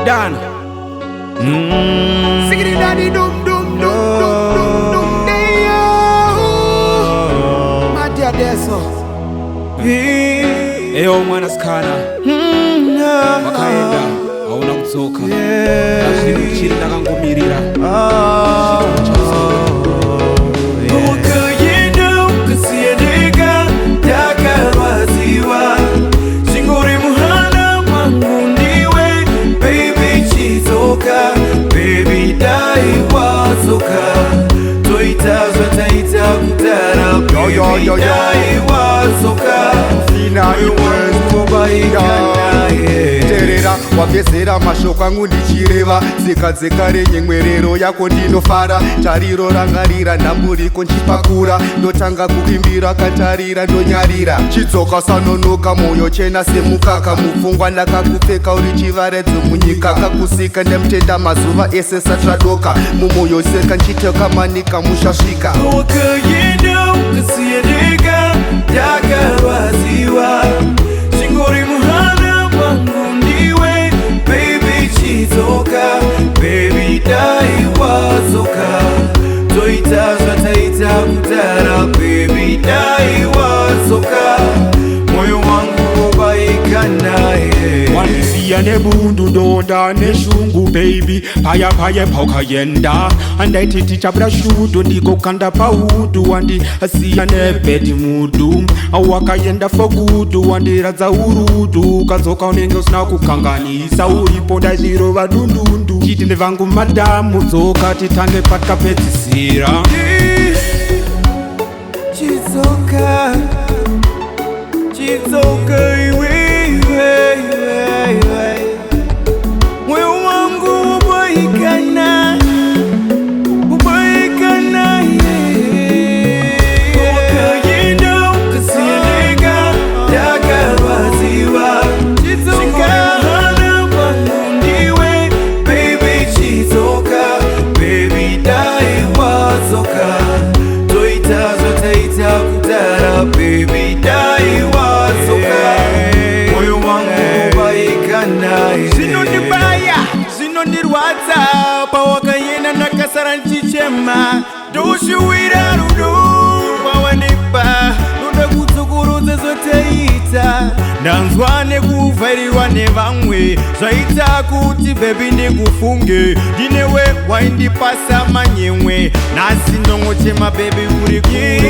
Dan. Siggy daddy dum dum dum day. My dear deso. Eyo mwana skana wakaenda hauna kutsoka azviri chiri ndakangomirira wakaenda ukasiyendeka takarwadziwa chingori muhana mwangu ndiwe baby chidzoka baby dai wadzoka toita zvataita kudhara baby dai wadzoka terera wagezera mashoko angu ndichireva tsika dzekare nyemwerero yako ndinofara tariro rangarira nhamburiko nchipakura ndotanga kukimbira katarira ndonyarira chidzoka sanonoka mwoyo chena semukaka mupfungwa ndakakupfeka uri chivaredzo munyika kakusika ndemutenda mazuva ese satradoka mumwoyo seka nchitoka manika mushasvika wakaenda ukasiyendeka takarwadziwa chingori muhana mwangu ndiwe baby chidzoka baby dai wadzoka toita zvataita kudhara baby dai wadzoka mwoyo wangu wobaika naye wandisiya nebundu ndonda neshungu baby paya paya paukayenda andaiti tichabuda shudu ndikokanda paudu wandisiya nebedi mudu wakayenda fogudu wandiradza urudu ukadzoka unenge usina kukanganisa uripo ndazvirova dundundu chiti ndevhangu madamu dzoka titange patakapedzisira chidzoka chidzoka iwe mwoyo wangu uboikana wakaenda ukasiyendeka takarwadziwa chingahana mwangu ndiwe baby chidzoka baby dai wadzoka toita zvataita kudhara baby dai wadzoka mwoyo wangu ubaikana zvinondibaya zvinondirwadza pawakaenda ndakasara ndichichema ndoshuwira rudo rwawandipa ndoda kutsukurudza zvotaita ndanzwa nekuvhairiwa nevamwe zvaita kuti bebi ndikufunge ndinewe waindipasa manyemwe nhasi ndongochema bebi uri kuru